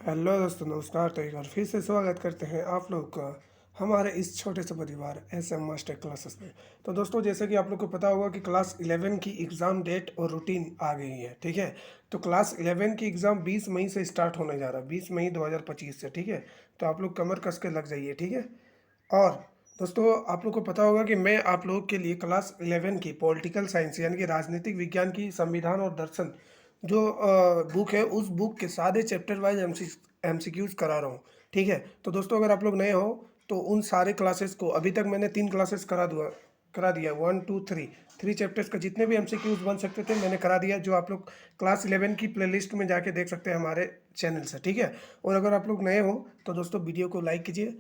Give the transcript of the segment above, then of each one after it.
Hello दोस्तों, नमस्कार। तो एक बार फिर से स्वागत करते हैं आप लोग का हमारे इस छोटे से परिवार SM मास्टर क्लासेस में। तो दोस्तों, जैसे कि आप लोग को पता होगा कि क्लास 11 की एग्ज़ाम डेट और रूटीन आ गई है। ठीक है, तो क्लास 11 की एग्ज़ाम 20 मई से स्टार्ट होने जा रहा है, 20 मई 2025 से। ठीक है, तो आप लोग कमर कस के लग जाइए। ठीक है, और दोस्तों, आप लोग को पता होगा कि मैं आप लोगों के लिए क्लास 11 की पॉलिटिकल साइंस यानी कि राजनीतिक विज्ञान की संविधान और दर्शन जो बुक है, उस बुक के सारे चैप्टर वाइज MCQs करा रहा हूँ। ठीक है, तो दोस्तों, अगर आप लोग नए हो तो उन सारे क्लासेस को अभी तक मैंने 3 क्लासेस करा दिया 1 2 3 चैप्टर्स का जितने भी MCQs बन सकते थे मैंने करा दिया, जो आप लोग क्लास 11 की प्लेलिस्ट में जाके देख सकते हैं हमारे चैनल से। ठीक है, और अगर आप लोग नए हो तो दोस्तों वीडियो को लाइक कीजिए,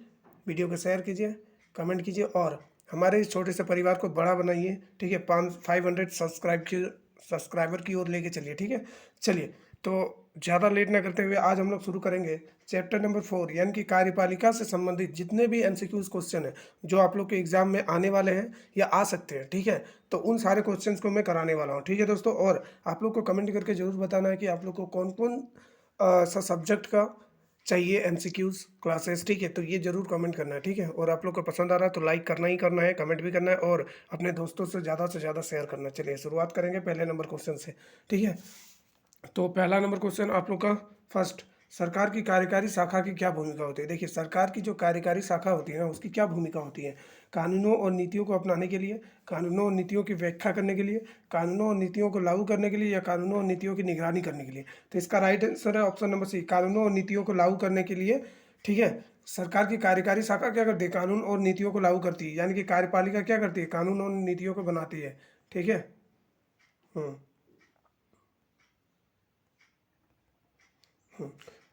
वीडियो को शेयर कीजिए, कमेंट कीजिए और हमारे इस छोटे से परिवार को बड़ा बनाइए। ठीक है, 500 सब्सक्राइबर की ओर लेके चलिए। ठीक है, चलिए तो ज़्यादा लेट ना करते हुए आज हम लोग शुरू करेंगे चैप्टर नंबर 4 यानी कि कार्यपालिका से संबंधित जितने भी MCQs क्वेश्चन हैं जो आप लोग के एग्जाम में आने वाले हैं या आ सकते हैं। ठीक है, तो उन सारे क्वेश्चंस को मैं कराने वाला हूँ। ठीक है दोस्तों, और आप लोग को कमेंट करके जरूर बताना है कि आप लोग को कौन कौन सा सब्जेक्ट का चाहिए MCQs क्लासेस। ठीक है, तो ये जरूर कमेंट करना है। ठीक है, और आप लोग को पसंद आ रहा है तो लाइक करना ही करना है, कमेंट भी करना है और अपने दोस्तों से ज़्यादा शेयर करना है। चलिए शुरुआत करेंगे पहले नंबर क्वेश्चन से। ठीक है, तो पहला नंबर क्वेश्चन आप लोग का फर्स्ट, सरकार की कार्यकारी शाखा की क्या भूमिका होती है। देखिए, सरकार की जो कार्यकारी शाखा होती है ना, उसकी क्या भूमिका होती है। कानूनों और नीतियों को अपनाने के लिए, कानूनों और नीतियों की व्याख्या करने के लिए, कानूनों और नीतियों को लागू करने के लिए या कानूनों और नीतियों की निगरानी करने के लिए। तो इसका राइट आंसर है ऑप्शन नंबर सी, कानूनों और नीतियों को लागू करने के लिए। ठीक है, सरकार की कार्यकारी शाखा क्या करती है, कानून और नीतियों को लागू करती है, यानी कि कार्यपालिका क्या करती है, कानून और नीतियों को बनाती है। ठीक है, हम्म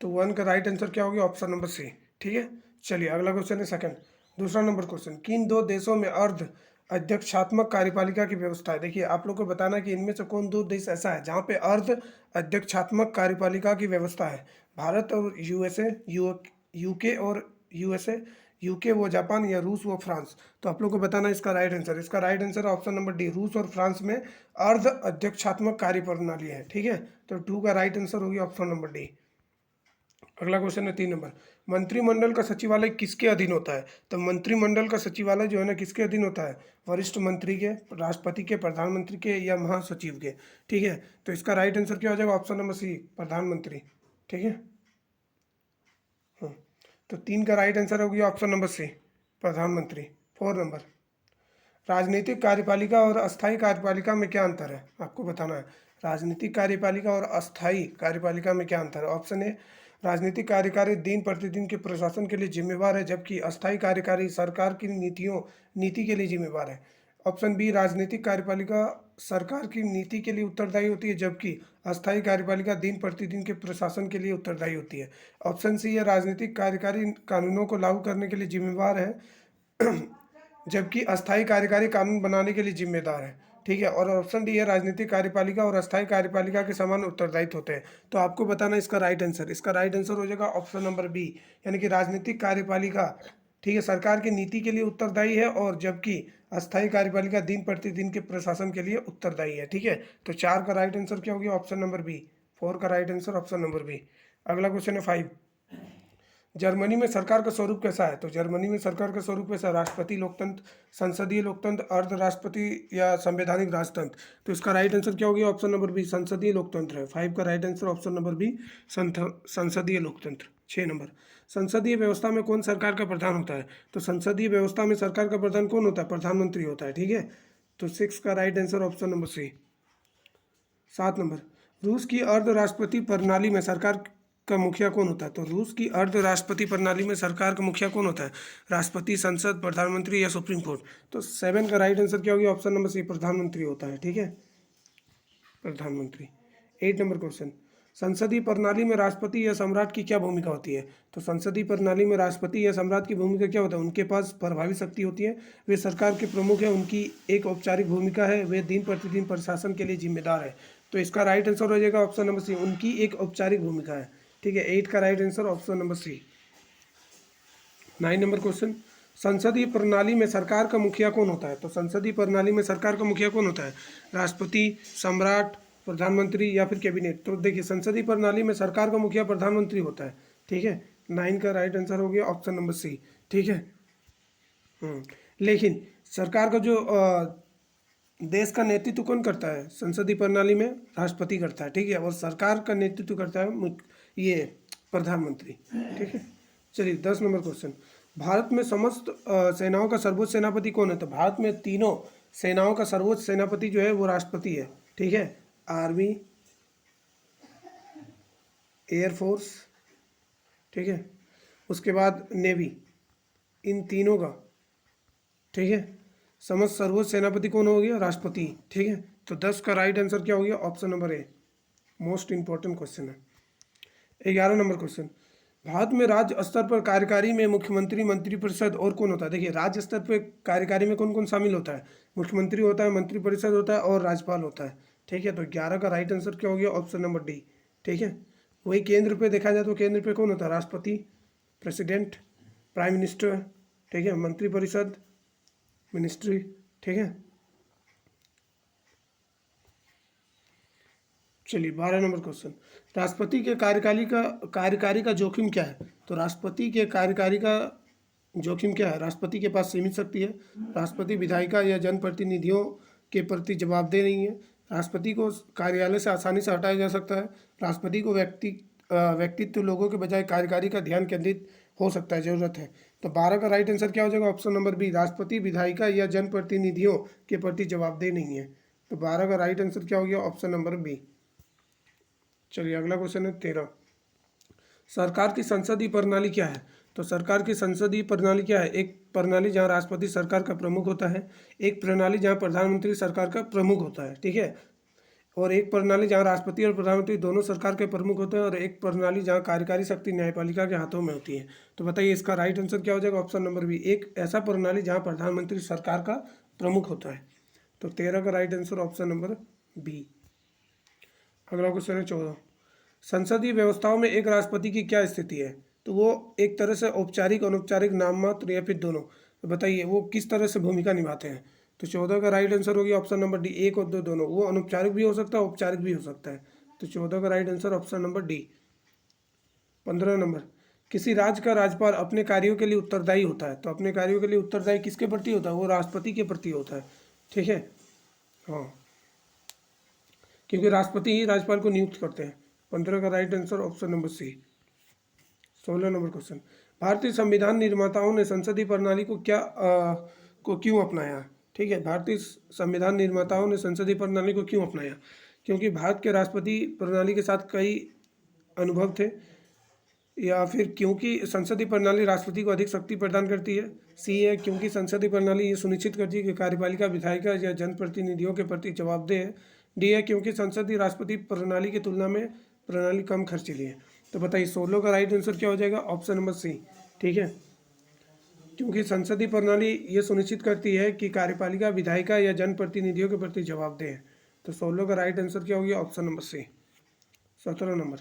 तो 1 का राइट आंसर क्या होगी, ऑप्शन नंबर सी। ठीक है, चलिए अगला क्वेश्चन है सेकंड, दूसरा नंबर क्वेश्चन, किन दो देशों में अर्ध अध्यक्षात्मक कार्यपालिका की व्यवस्था है। देखिए, आप लोग को बताना है कि इनमें से कौन दो देश ऐसा है जहाँ पे अर्ध अध्यक्षात्मक कार्यपालिका की व्यवस्था है। भारत और USA, यूके और USA, यूके वो जापान या रूस वो फ्रांस। तो आप लोग को बताना है इसका राइट आंसर। इसका right answer option number D, रूस और फ्रांस में अर्ध अध्यक्षात्मक कार्यप्रणाली है। ठीक है, तो 2 का राइट आंसर होगी ऑप्शन नंबर डी। अगला क्वेश्चन है 3 नंबर, मंत्रिमंडल का सचिवालय किसके अधीन होता है। तो मंत्रिमंडल का सचिवालय जो है ना, किसके अधीन होता है, वरिष्ठ मंत्री के, राष्ट्रपति के, प्रधानमंत्री के या महासचिव के। ठीक है, तो इसका राइट आंसर क्या हो जाएगा, ऑप्शन नंबर सी, प्रधानमंत्री। ठीक है, हाँ, तो 3 का राइट आंसर होगी ऑप्शन नंबर सी, प्रधानमंत्री। 4 नंबर, राजनीतिक कार्यपालिका और अस्थायी कार्यपालिका में क्या अंतर है, आपको बताना है। राजनीतिक कार्यपालिका और अस्थायी कार्यपालिका में क्या अंतर है। ऑप्शन ए, राजनीतिक कार्यकारी दिन प्रतिदिन के प्रशासन के लिए जिम्मेवार है, जबकि अस्थायी कार्यकारी सरकार की नीति के लिए जिम्मेवार है। ऑप्शन बी, राजनीतिक कार्यपालिका सरकार की नीति के लिए उत्तरदायी होती है, जबकि अस्थायी कार्यपालिका दिन प्रतिदिन के प्रशासन के लिए उत्तरदायी होती है। ऑप्शन सी है, राजनीतिक कार्यकारी कानूनों को लागू करने के लिए जिम्मेवार है, जबकि अस्थायी कार्यकारी कानून बनाने के लिए जिम्मेदार है। ठीक है, और ऑप्शन डी है, राजनीतिक कार्यपालिका और अस्थायी कार्यपालिका के समान उत्तरदायित्व होते हैं। तो आपको बताना इसका राइट आंसर। इसका राइट आंसर हो जाएगा ऑप्शन नंबर बी, यानी कि राजनीतिक कार्यपालिका, ठीक है, सरकार की नीति के लिए उत्तरदायी है, और जबकि अस्थायी कार्यपालिका दिन प्रतिदिन के प्रशासन के लिए उत्तरदायी है। ठीक है, तो 4 का राइट आंसर क्या होगी, ऑप्शन नंबर बी। 4 का right answer option number B. अगला क्वेश्चन है 5, जर्मनी में सरकार का स्वरूप कैसा है। तो जर्मनी में सरकार का स्वरूप कैसा है, राष्ट्रपति लोकतंत्र, संसदीय लोकतंत्र, अर्ध राष्ट्रपति या संवैधानिक राजतंत्र। तो इसका राइट आंसर क्या होगी, ऑप्शन नंबर बी, संसदीय लोकतंत्र है। 5 का right answer option number B, संसदीय लोकतंत्र। 6 नंबर, संसदीय व्यवस्था में कौन सरकार का प्रधान होता है। तो संसदीय व्यवस्था में सरकार का प्रधान कौन होता है, प्रधानमंत्री होता है। ठीक है, तो 6 का right answer option number C. 7 number, रूस की अर्ध राष्ट्रपति प्रणाली में सरकार का मुखिया कौन होता है। तो रूस की अर्ध राष्ट्रपति प्रणाली में सरकार का मुखिया कौन होता है, राष्ट्रपति, संसद, प्रधानमंत्री या सुप्रीम कोर्ट। तो 7 का राइट आंसर क्या होगी, ऑप्शन नंबर सी, प्रधानमंत्री होता है। ठीक है, प्रधानमंत्री। 8 नंबर क्वेश्चन, संसदीय प्रणाली में राष्ट्रपति या सम्राट की क्या भूमिका होती है। तो संसदीय प्रणाली में राष्ट्रपति या सम्राट की भूमिका क्या होता है, उनके पास प्रभावी शक्ति होती है, वे सरकार के प्रमुख हैं, उनकी एक औपचारिक भूमिका है, वे दिन प्रतिदिन प्रशासन के लिए जिम्मेदार है। तो इसका राइट आंसर हो जाएगा ऑप्शन नंबर सी, उनकी एक औपचारिक भूमिका है। ठीक है, 8 का right answer option number C. 9 number question, संसदीय प्रणाली में सरकार का मुखिया कौन होता है। तो संसदीय प्रणाली में सरकार का मुखिया कौन होता है, राष्ट्रपति, सम्राट, प्रधानमंत्री या फिर कैबिनेट। तो देखिए, संसदीय प्रणाली में सरकार का मुखिया प्रधानमंत्री होता है। ठीक है, 9 का राइट आंसर हो गया ऑप्शन नंबर सी। ठीक है। लेकिन सरकार का जो देश का नेतृत्व कौन करता है संसदीय प्रणाली में? राष्ट्रपति करता है। ठीक है, और सरकार का नेतृत्व करता है ये प्रधानमंत्री। ठीक है। चलिए 10 नंबर क्वेश्चन, भारत में समस्त सेनाओं का सर्वोच्च सेनापति कौन है? तो भारत में तीनों सेनाओं का सर्वोच्च सेनापति जो है वो राष्ट्रपति है। ठीक है, आर्मी, एयरफोर्स, ठीक है, उसके बाद नेवी, इन तीनों का, ठीक है, समस्त सर्वोच्च सेनापति कौन हो गया? राष्ट्रपति। ठीक है, तो 10 का राइट आंसर क्या हो गया? Option number A. Most important question है। 11 नंबर क्वेश्चन, भारत में राज्य स्तर पर कार्यकारी में मुख्यमंत्री, मंत्रिपरिषद और कौन होता है? देखिए, राज्य स्तर पर कार्यकारी में कौन कौन शामिल होता है? मुख्यमंत्री होता है, मंत्रिपरिषद होता है और राज्यपाल होता है। ठीक है, तो 11 का राइट आंसर क्या हो गया? Option number D. ठीक है, वही केंद्र पे देखा जाए तो केंद्र पे कौन होता है? राष्ट्रपति, प्रेसिडेंट, प्राइम मिनिस्टर, ठीक है, मंत्रिपरिषद, मिनिस्ट्री। ठीक है, चलिए 12 नंबर क्वेश्चन, राष्ट्रपति के कार्यकारी का जोखिम क्या है? तो राष्ट्रपति के कार्यकारी का जोखिम क्या है? राष्ट्रपति के पास सीमित शक्ति है, राष्ट्रपति विधायिका या जनप्रतिनिधियों के प्रति जवाबदेह नहीं है, राष्ट्रपति को कार्यालय से आसानी से हटाया जा सकता है, राष्ट्रपति को व्यक्तित्व लोगों के बजाय कार्यकारी का ध्यान केंद्रित हो सकता है, जरूरत है। तो 12 का राइट आंसर क्या हो जाएगा? ऑप्शन नंबर बी, राष्ट्रपति विधायिका या जनप्रतिनिधियों के प्रति जवाबदेह नहीं है। तो 12 का राइट आंसर क्या हो गया? Option number B. चलिए अगला क्वेश्चन है 13, सरकार की संसदीय प्रणाली क्या है? तो सरकार की संसदीय प्रणाली क्या है? एक प्रणाली जहां राष्ट्रपति सरकार का प्रमुख होता है, एक प्रणाली जहां प्रधानमंत्री सरकार का प्रमुख होता है। ठीक है, और एक प्रणाली जहां राष्ट्रपति और प्रधानमंत्री दोनों सरकार के प्रमुख होते हैं, और एक प्रणाली जहां कार्यकारी शक्ति न्यायपालिका के हाथों में होती है। तो बताइए इसका राइट आंसर क्या हो जाएगा? ऑप्शन नंबर बी, एक ऐसा प्रणाली जहां प्रधानमंत्री सरकार का प्रमुख होता है। तो 13 का right answer option number B. अगला क्वेश्चन है 14, संसदीय व्यवस्थाओं में एक राष्ट्रपति की क्या स्थिति है? तो वो एक तरह से औपचारिक, अनौपचारिक, नाम मात्र या फिर दोनों। तो बताइए वो किस तरह से भूमिका निभाते हैं? तो 14 का राइट आंसर हो गया ऑप्शन नंबर डी, एक और दो दोनों। वो अनौपचारिक भी हो सकता है, औपचारिक भी हो सकता है। तो 14 का right answer option number D. 15 number, किसी राज्य का राज्यपाल अपने कार्यों के लिए उत्तरदायी होता है। तो अपने कार्यों के लिए उत्तरदायी किसके प्रति होता है? वो राष्ट्रपति के प्रति होता है। ठीक है, हाँ, क्योंकि राष्ट्रपति ही राज्यपाल को नियुक्त करते हैं। 15 का right answer option number C. 16 number question, भारतीय संविधान निर्माताओं ने संसदीय प्रणाली को क्यों अपनाया? ठीक है, भारतीय संविधान निर्माताओं ने संसदीय प्रणाली को क्यों अपनाया? क्योंकि भारत के राष्ट्रपति प्रणाली के साथ कई अनुभव थे, या फिर क्योंकि संसदीय प्रणाली राष्ट्रपति को अधिक शक्ति प्रदान करती है। सी है, क्योंकि संसदीय प्रणाली ये सुनिश्चित करती है कि कार्यपालिका विधायिका या जनप्रतिनिधियों के प्रति जवाबदेह है। डी है, क्योंकि संसदीय राष्ट्रपति प्रणाली की तुलना में प्रणाली कम खर्चीली है। तो बताइए 16 का राइट आंसर क्या हो जाएगा? Option number C. ठीक है, क्योंकि संसदीय प्रणाली ये सुनिश्चित करती है कि कार्यपालिका विधायिका या जनप्रतिनिधियों के प्रति जवाबदेह है। तो 16 का राइट आंसर क्या हो गया? Option number C. 17 number,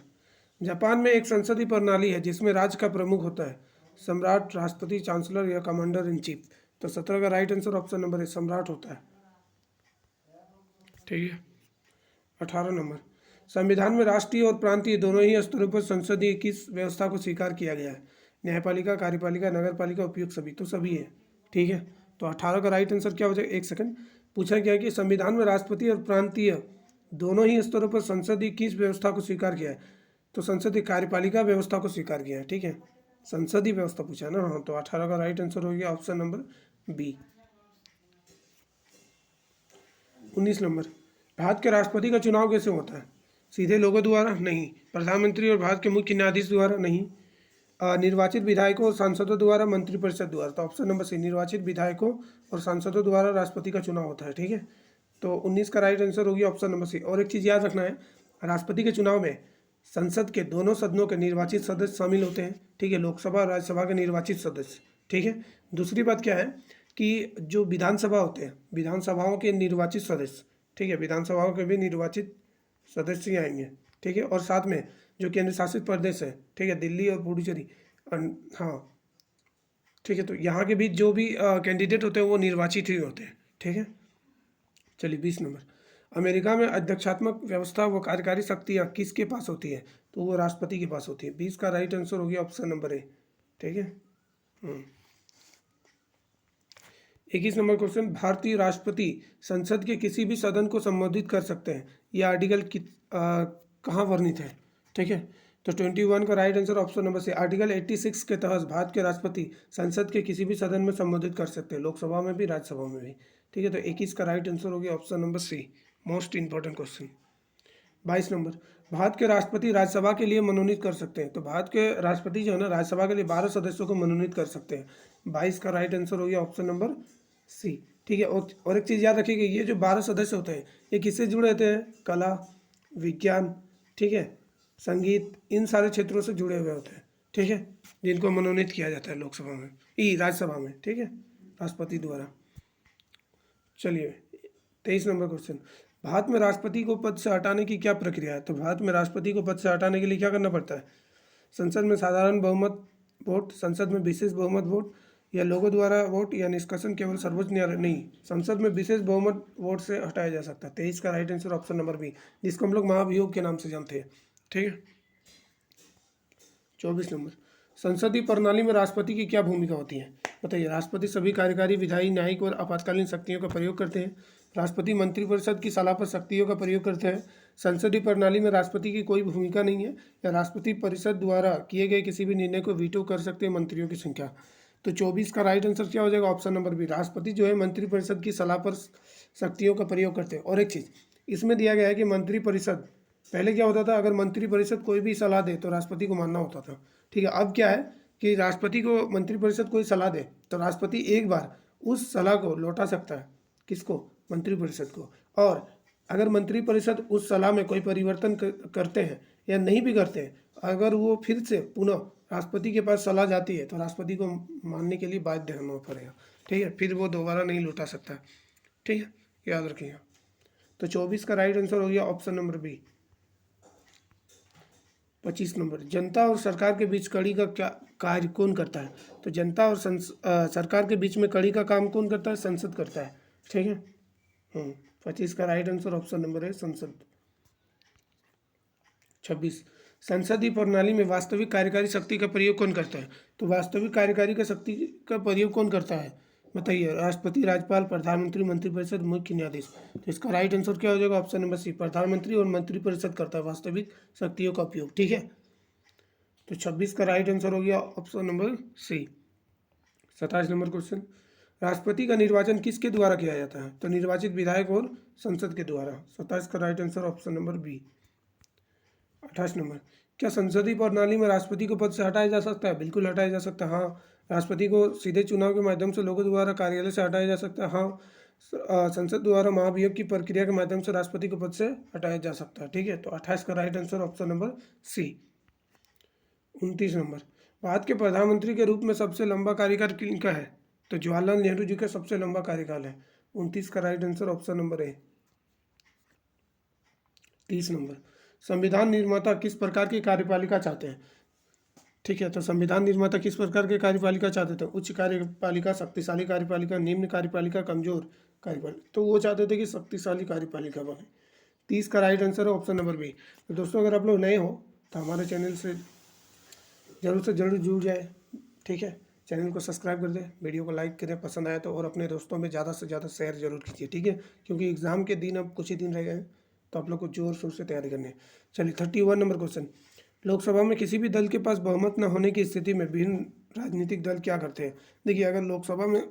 Japan में एक संसदीय प्रणाली है जिसमें राज्य का प्रमुख होता है, सम्राट, राष्ट्रपति, चांसलर या कमांडर इन चीफ। तो 17 का right answer option number A, सम्राट होता है। ठीक है, 18 नंबर, संविधान में राष्ट्रीय और प्रांतीय दोनों ही स्तरों पर संसदीय किस व्यवस्था को स्वीकार किया गया है? न्यायपालिका, कार्यपालिका, नगरपालिका, उपयुक्त सभी। तो सभी है। ठीक है, तो 18 का राइट आंसर क्या हो जाएगा? एक सेकंड, पूछा गया कि संविधान में राष्ट्रपति और प्रांतीय दोनों ही स्तरों पर संसदीय किस व्यवस्था को स्वीकार किया है? तो संसदीय कार्यपालिका व्यवस्था को स्वीकार किया है। ठीक है, संसदीय व्यवस्था पूछा ना, हाँ, तो 18 का राइट आंसर हो गया ऑप्शन नंबर बी। 19 नंबर, भारत के राष्ट्रपति का चुनाव कैसे होता है? सीधे लोगों द्वारा? नहीं। प्रधानमंत्री और भारत के मुख्य न्यायाधीश द्वारा? नहीं। निर्वाचित विधायकों और सांसदों द्वारा? मंत्रिपरिषद द्वारा। तो ऑप्शन नंबर सी, निर्वाचित विधायकों और सांसदों द्वारा राष्ट्रपति का चुनाव होता है। ठीक है, तो 19 का राइट आंसर हो गया ऑप्शन नंबर सी। और एक चीज़ याद रखना है, राष्ट्रपति के चुनाव में संसद के दोनों सदनों के निर्वाचित सदस्य शामिल होते हैं। ठीक है, लोकसभा और राज्यसभा के निर्वाचित सदस्य। ठीक है, दूसरी बात क्या है कि जो विधानसभा होते हैं, विधानसभाओं के निर्वाचित सदस्य, ठीक है, विधानसभाओं के भी निर्वाचित सदस्य ही आएंगे। ठीक है, और साथ में जो केंद्र शासित प्रदेश है, ठीक है, दिल्ली और पुडुचेरी, हाँ, ठीक है, तो यहाँ के भी जो भी कैंडिडेट होते हैं वो निर्वाचित ही होते हैं। ठीक है, चलिए 20 नंबर, अमेरिका में अध्यक्षात्मक व्यवस्था व कार्यकारी शक्तियाँ किसके पास होती है? तो वो राष्ट्रपति के पास होती है। 20 का राइट आंसर हो गया ऑप्शन नंबर ए। ठीक है। 21 नंबर क्वेश्चन, भारतीय राष्ट्रपति संसद के किसी भी सदन को संबोधित कर सकते हैं, यह आर्टिकल कहाँ वर्णित है? ठीक है, तो 21 का right answer option number C, article 86 के तहत भारत के राष्ट्रपति संसद के किसी भी सदन में संबोधित कर सकते हैं, लोकसभा में भी राज्यसभा में भी। ठीक है, तो 21 का राइट आंसर हो गया option number C, most important question. 22 number, भारत के राष्ट्रपति राज्यसभा के लिए मनोनीत कर सकते हैं, तो भारत के राष्ट्रपति जो है ना राज्यसभा के लिए 12 सदस्यों को मनोनीत कर सकते हैं। 22 का राइट आंसर हो गया ऑप्शन नंबर सी। ठीक है, और एक चीज़ याद रखिएगा, ये जो 12 सदस्य होते हैं ये किससे जुड़े होते हैं? कला, विज्ञान, ठीक है, संगीत, इन सारे क्षेत्रों से जुड़े हुए होते हैं। ठीक है, जिनको मनोनीत किया जाता है लोकसभा में, राज्यसभा में। ठीक है, राष्ट्रपति द्वारा। चलिए 23 नंबर क्वेश्चन, भारत में राष्ट्रपति को पद से हटाने की क्या प्रक्रिया है? तो भारत में राष्ट्रपति को पद से हटाने के लिए क्या करना पड़ता है? संसद में साधारण बहुमत वोट, संसद में विशेष बहुमत वोट, या लोगों द्वारा वोट, या निष्कासन केवल सर्वोच्च न्यायालय? नहीं, संसद में विशेष बहुमत वोट से हटाया जा सकता है। 23 का right answer option number B, जिसको हम लोग महाभियोग के नाम से जानते हैं। ठीक है। 24 नंबर, संसदीय प्रणाली में राष्ट्रपति की क्या भूमिका होती है? बताइए। राष्ट्रपति सभी कार्यकारी, विधायी, न्यायिक और आपातकालीन शक्तियों का प्रयोग करते हैं। राष्ट्रपति मंत्रिपरिषद की सलाह पर शक्तियों का प्रयोग करते हैं। संसदीय प्रणाली में राष्ट्रपति की कोई भूमिका नहीं है, या राष्ट्रपति परिषद द्वारा किए गए किसी भी निर्णय को वीटो कर सकते हैं मंत्रियों की संख्या। तो 24 का राइट आंसर क्या हो जाएगा? ऑप्शन नंबर बी, राष्ट्रपति जो है मंत्रिपरिषद की सलाह पर शक्तियों का प्रयोग करते हैं। और एक चीज़ इसमें दिया गया है कि मंत्रिपरिषद, पहले क्या होता था, अगर मंत्रिपरिषद कोई भी सलाह दे तो राष्ट्रपति को मानना होता था। ठीक है, अब क्या है कि राष्ट्रपति को मंत्रिपरिषद कोई सलाह दे तो राष्ट्रपति एक बार उस सलाह को लौटा सकता है। किसको? मंत्रिपरिषद को। और अगर मंत्रिपरिषद उस सलाह में कोई परिवर्तन करते हैं या नहीं भी करते हैं, अगर वो फिर से पुनः राष्ट्रपति के पास सलाह जाती है तो राष्ट्रपति को मानने के लिए बाध्य होना पड़ेगा। ठीक है, फिर वो दोबारा नहीं लौटा सकता। ठीक है, याद रखिएगा। तो 24 का राइट आंसर हो गया ऑप्शन नंबर बी। 25 नंबर, जनता और सरकार के बीच कड़ी का क्या कार्य कौन करता है? तो जनता और सरकार के बीच में कड़ी का काम कौन करता है? संसद करता है। ठीक है। 25 का राइट आंसर ऑप्शन नंबर है संसद। 26, संसदीय प्रणाली में वास्तविक कार्यकारी शक्ति का प्रयोग कौन करता है? तो वास्तविक कार्यकारी का शक्ति का प्रयोग कौन करता है? बताइए। राष्ट्रपति, राज्यपाल, प्रधानमंत्री, मंत्रिपरिषद, मुख्य न्यायाधीश। तो इसका राइट आंसर क्या हो जाएगा? ऑप्शन नंबर सी, प्रधानमंत्री और मंत्रिपरिषद करता है वास्तविक शक्तियों का उपयोग। ठीक है, तो 26 का राइट आंसर हो गया option number C. 27 number question, राष्ट्रपति का निर्वाचन किसके द्वारा किया जाता है? तो निर्वाचित विधायक और संसद के द्वारा। 27 का right answer option number B. 28 number, क्या संसदीय प्रणाली में राष्ट्रपति को पद से हटाया जा सकता है? बिल्कुल हटाया जा सकता है। हाँ, राष्ट्रपति को सीधे चुनाव के माध्यम से लोगों द्वारा कार्यालय से हटाया जा सकता है। हाँ, संसद द्वारा महाभियोग की प्रक्रिया के माध्यम से राष्ट्रपति को पद से हटाया जा सकता है। ठीक है, तो 28 का right answer option number C. 29 number, भारत के प्रधानमंत्री के रूप में सबसे लंबा कार्यकाल किनका है? तो जवाहरलाल नेहरू जी का सबसे लंबा कार्यकाल है। 29 का right answer option number A. 30 number, संविधान निर्माता किस प्रकार की कार्यपालिका चाहते हैं? ठीक है, तो संविधान निर्माता किस प्रकार की कार्यपालिका चाहते थे? उच्च कार्यपालिका, शक्तिशाली कार्यपालिका, निम्न कार्यपालिका, कमजोर कार्यपालिका। तो वो चाहते थे कि शक्तिशाली कार्यपालिका बने। 30 का राइट आंसर है ऑप्शन नंबर बी। तो दोस्तों, अगर आप लोग नए हो तो हमारे चैनल से जरूर जुड़ जाए। ठीक है, चैनल को सब्सक्राइब कर दें, वीडियो को लाइक करें पसंद आया तो, और अपने दोस्तों में ज़्यादा से ज़्यादा शेयर जरूर कीजिए। ठीक है, क्योंकि एग्ज़ाम के दिन अब कुछ ही दिन रह गए हैं, तो आप लोग को जोर शोर से तैयारी करनी है। चलिए 31 नंबर क्वेश्चन, लोकसभा में किसी भी दल के पास बहुमत न होने की स्थिति में विभिन्न राजनीतिक दल क्या करते हैं? देखिए, अगर लोकसभा में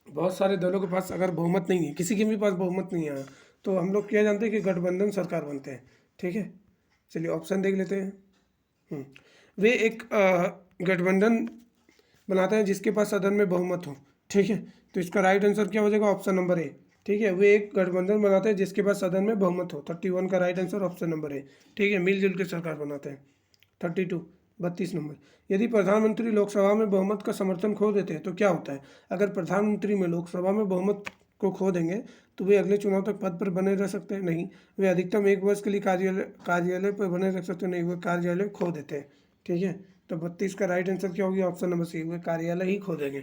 बहुत सारे दलों के पास अगर बहुमत नहीं है, किसी के भी पास बहुमत नहीं आया, तो हम लोग क्या जानते हैं कि गठबंधन सरकार बनते हैं। ठीक है, चलिए ऑप्शन देख लेते हैं। वे एक गठबंधन बनाते हैं जिसके पास सदन में बहुमत हो। ठीक है, तो इसका राइट आंसर क्या हो जाएगा? Option number A. ठीक है, वे एक गठबंधन बनाते हैं जिसके पास सदन में बहुमत हो। 31 का right answer option number A. ठीक है, मिलजुल के सरकार बनाते हैं। 32 नंबर, यदि प्रधानमंत्री लोकसभा में बहुमत का समर्थन खो देते हैं तो क्या होता है? अगर प्रधानमंत्री में लोकसभा में बहुमत को खो देंगे तो वे अगले चुनाव तक पद पर बने रह सकते हैं? नहीं, वे अधिकतम 1 वर्ष के लिए कार्यालय पर बने रह सकते हैं? नहीं, वे कार्यालय खो देते हैं। ठीक है, तो 32 का राइट आंसर क्या होगी? ऑप्शन नंबर सी, वे कार्यालय ही खो देंगे।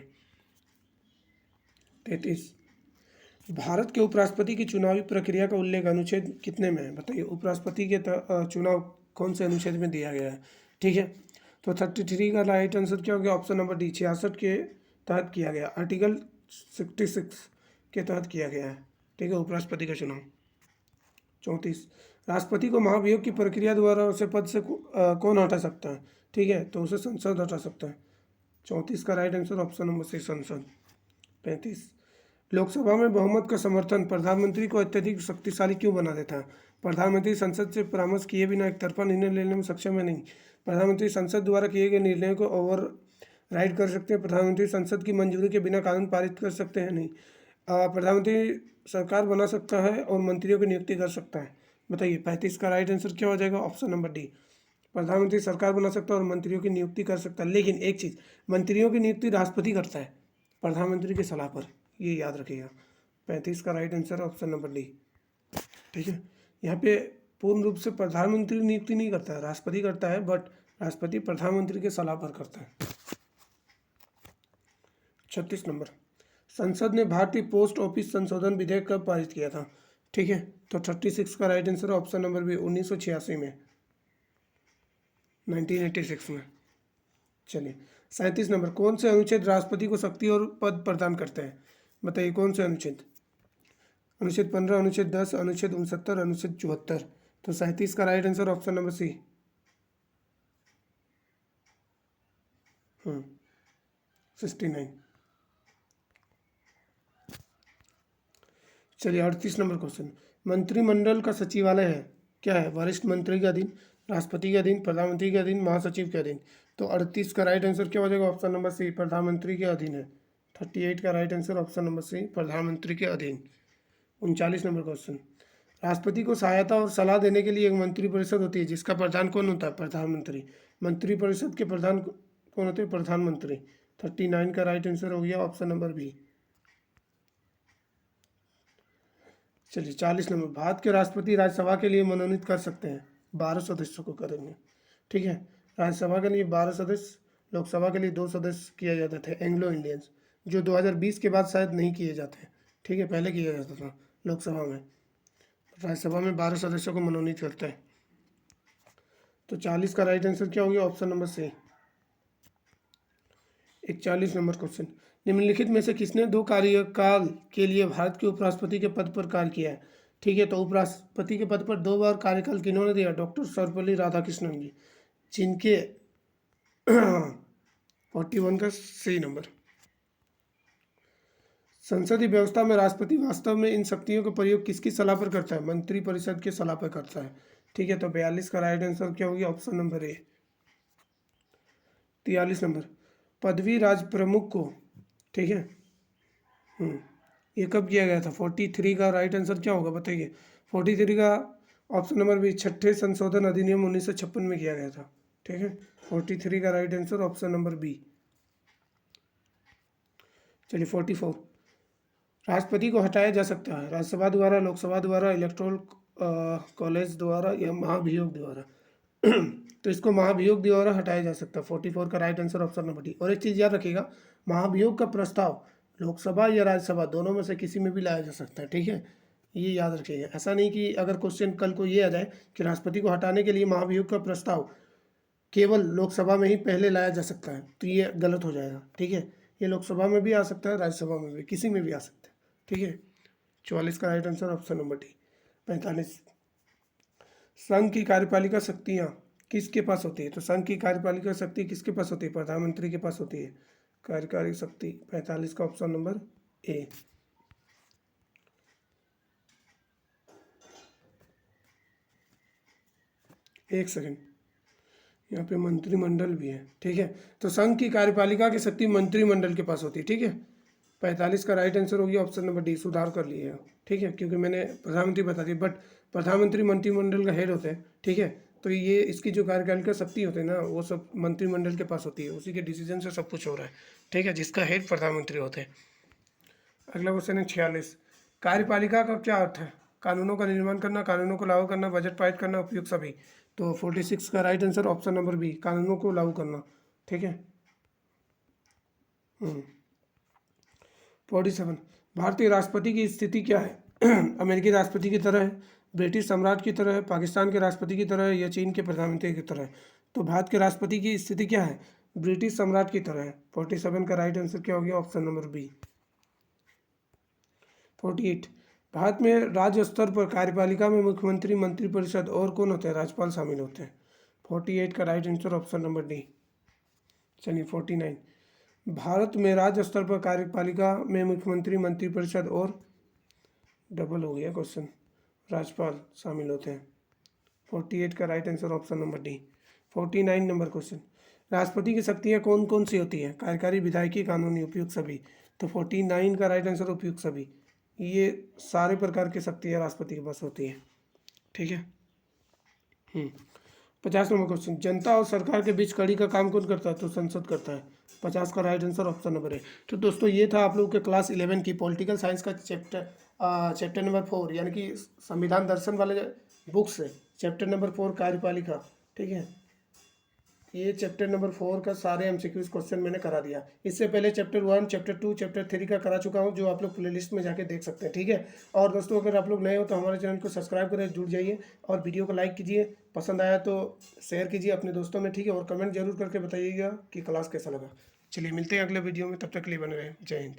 33, भारत के उपराष्ट्रपति की चुनावी प्रक्रिया का उल्लेख अनुच्छेद कितने में है? बताइए। उपराष्ट्रपति के चुनाव कौन से अनुच्छेद में दिया गया है, ठीक है। तो 33 का राइट आंसर क्या हो गया, ऑप्शन नंबर डी, 66 के तहत किया गया, आर्टिकल 66 के तहत किया गया है, ठीक है, उपराष्ट्रपति का चुनाव। 34, राष्ट्रपति को महाभियोग की प्रक्रिया द्वारा उसे पद से कौन हटा सकता है, ठीक है, तो उसे संसद हटा सकता है। 34 का right answer option number C, संसद। 35, लोकसभा में बहुमत का समर्थन प्रधानमंत्री को अत्यधिक शक्तिशाली क्यों बना देता है। प्रधानमंत्री संसद से परामर्श किए बिना एक तरफा निर्णय लेने में सक्षम है नहीं। प्रधानमंत्री संसद द्वारा किए गए निर्णयों को ओवर राइड कर सकते हैं। प्रधानमंत्री संसद की मंजूरी के बिना कानून पारित कर सकते हैं नहीं। प्रधानमंत्री सरकार बना सकता है और मंत्रियों की नियुक्ति कर सकता है। बताइए 35 का राइट आंसर क्या हो जाएगा, ऑप्शन नंबर डी, प्रधानमंत्री सरकार बना सकता है और मंत्रियों की नियुक्ति कर सकता है। लेकिन एक चीज़, मंत्रियों की नियुक्ति राष्ट्रपति करता है प्रधानमंत्री की सलाह पर, ये याद रखिएगा। 35 का right answer option number D, ठीक है। यहाँ पे पूर्ण रूप से प्रधानमंत्री नियुक्ति नहीं करता है, राष्ट्रपति करता है, बट राष्ट्रपति प्रधानमंत्री के सलाह पर करता है। 36 नंबर, संसद ने भारतीय पोस्ट ऑफिस संशोधन विधेयक कब पारित किया था, ठीक है, तो 36 का right answer option number B, 1986 में, 1986 में। चलिए 37 नंबर, कौन से अनुच्छेद राष्ट्रपति को शक्ति और पद प्रदान करते हैं, बताइए कौन से अनुच्छेद। अनुच्छेद 15, अनुच्छेद 10, अनुच्छेद 69, अनुच्छेद 74। तो 37 का right answer option number C, 69। चलिए 38 नंबर क्वेश्चन, मंत्रिमंडल का सचिवालय है क्या है, वरिष्ठ मंत्री के अधीन, राष्ट्रपति के अधीन, प्रधानमंत्री के अधीन, महासचिव के अधीन। तो 38 का राइट आंसर क्या हो जाएगा, ऑप्शन नंबर सी, प्रधानमंत्री के अधीन है। 38 का right answer option number C, प्रधानमंत्री के अधीन। 39 नंबर क्वेश्चन, राष्ट्रपति को सहायता और सलाह देने के लिए एक मंत्रिपरिषद होती है जिसका प्रधान कौन होता है, प्रधानमंत्री। मंत्रिपरिषद के प्रधान कौन होते हैं, प्रधानमंत्री। 39 का राइट आंसर हो गया ऑप्शन नंबर बी। चलिए 40 नंबर, भारत के राष्ट्रपति राज्यसभा के लिए मनोनीत कर सकते हैं 12 सदस्यों को करेंगे, ठीक है। राज्यसभा के लिए 12 सदस्य, लोकसभा के लिए 2 सदस्य किया जाते थे एंग्लो इंडियंस, जो 2020 के बाद शायद नहीं किए जाते, ठीक है, पहले किया जाता था लोकसभा में। राज्यसभा में 12 सदस्यों को मनोनीत करते हैं। तो 40 का राइट आंसर क्या हो गया, option number C. 41 number question, निम्नलिखित में से किसने 2 कार्यकाल के लिए भारत के उपराष्ट्रपति के पद पर कार्य किया है, ठीक है। तो उपराष्ट्रपति के पद पर 2 बार कार्यकाल किन्होंने दिया, डॉक्टर सर्वपल्ली राधाकृष्णन जी, जिनके 41 का सी नंबर। संसदीय व्यवस्था में राष्ट्रपति वास्तव में इन शक्तियों का प्रयोग किसकी सलाह पर करता है, मंत्रिपरिषद के सलाह पर करता है, ठीक है। तो 42 का राइट आंसर क्या होगी, ऑप्शन नंबर ए। 43 नंबर, पदवी राज प्रमुख को, ठीक है, ये कब किया गया था। 43 का राइट आंसर क्या होगा, बताइए। 43 का ऑप्शन नंबर बी, 6ठे संशोधन अधिनियम 1956 में किया गया था, ठीक है। 43 का right answer option number B. चलिए 44, राष्ट्रपति को हटाया जा सकता है राज्यसभा द्वारा, लोकसभा द्वारा, इलेक्टोरल कॉलेज द्वारा या महाभियोग द्वारा। तो इसको महाभियोग द्वारा हटाया जा सकता है। 44 का right answer option number D. और एक चीज़ याद रखिएगा, महाभियोग का प्रस्ताव लोकसभा या राज्यसभा दोनों में से किसी में भी लाया जा सकता है, ठीक है, ये याद रखिएगा। ऐसा नहीं कि अगर क्वेश्चन कल को ये आ जाए कि राष्ट्रपति को हटाने के लिए महाभियोग का प्रस्ताव केवल लोकसभा में ही पहले लाया जा सकता है, तो ये गलत हो जाएगा, ठीक है। ये लोकसभा में भी आ सकता है, राज्यसभा में भी, किसी में भी आ सकता है, ठीक है। 44 का right answer option number D. 45, संघ की कार्यपालिका शक्तियाँ किसके पास होती है, तो संघ की कार्यपालिका शक्ति किसके पास होती है, प्रधानमंत्री के पास होती है कार्यकारी शक्ति। 45 का ऑप्शन नंबर ए। एक सेकंड, यहाँ पे मंत्रिमंडल भी है, ठीक है। तो संघ की कार्यपालिका की शक्ति मंत्रिमंडल के पास होती है, ठीक है। 45 का राइट आंसर हो गया ऑप्शन नंबर डी, सुधार कर लिए, ठीक है, क्योंकि मैंने प्रधानमंत्री बता दी, बट प्रधानमंत्री मंत्रिमंडल का हेड होते हैं, ठीक है। तो ये इसकी जो कार्यपालिका शक्ति होते हैं ना, वो सब मंत्रिमंडल के पास होती है, उसी के डिसीजन से सब कुछ हो रहा है, ठीक है, जिसका हेड प्रधानमंत्री होते हैं। अगला क्वेश्चन है 46, कार्यपालिका का क्या अर्थ है, कानूनों का निर्माण करना, कानूनों को लागू करना, बजट पारित करना, उपयुक्त सभी। तो 46 का right answer option number B, कानूनों को लागू करना, ठीक है। 47, भारतीय राष्ट्रपति की स्थिति क्या है, अमेरिकी राष्ट्रपति की तरह है, ब्रिटिश सम्राट की तरह है, पाकिस्तान के राष्ट्रपति की तरह है, या चीन के प्रधानमंत्री की तरह है? तो भारत के राष्ट्रपति की स्थिति क्या है? ब्रिटिश सम्राट की तरह है। 47 का राइट आंसर क्या हो गया? Option number B. 48, भारत में राज्य स्तर पर कार्यपालिका में मुख्यमंत्री, मंत्रिपरिषद और कौन होते हैं? राज्यपाल शामिल होते हैं। 48 का right answer option number D. चलिए 49, भारत में राज्य स्तर पर कार्यपालिका में मुख्यमंत्री, मंत्रिपरिषद और डबल हो गया क्वेश्चन, राज्यपाल शामिल होते हैं। 48 का right answer option number D. 49 number question, राष्ट्रपति की शक्तियाँ कौन कौन सी होती हैं? कार्यकारी, विधायकी, कानूनी, उपयुक्त सभी। तो 49 का राइट आंसर उपयुक्त सभी। ये सारे प्रकार की शक्तियाँ राष्ट्रपति के पास होती हैं। ठीक है। 50 नंबर क्वेश्चन, जनता और सरकार के बीच कड़ी का काम कौन करता है? तो संसद करता है। 50 का राइट आंसर ऑप्शन नंबर है। तो दोस्तों ये था आप लोगों के क्लास 11 की पॉलिटिकल साइंस का चैप्टर नंबर 4 यानी कि संविधान दर्शन वाले बुक से चैप्टर नंबर 4 कार्यपालिका। ठीक है, ये चैप्टर नंबर 4 का सारे एमसीक्यूज क्वेश्चन मैंने करा दिया। इससे पहले चैप्टर 1, चैप्टर 2, चैप्टर 3 का करा चुका हूँ, जो आप लोग प्लेलिस्ट में जाके देख सकते हैं। ठीक है। और दोस्तों अगर आप लोग नए हो तो हमारे चैनल को सब्सक्राइब करें, जुड़ जाइए और वीडियो को लाइक कीजिए, पसंद आया तो शेयर कीजिए अपने दोस्तों में। ठीक है, और कमेंट जरूर करके बताइएगा कि क्लास कैसा लगा। चलिए मिलते हैं अगले वीडियो में, तब तक के लिए बने रहें। जय हिंद।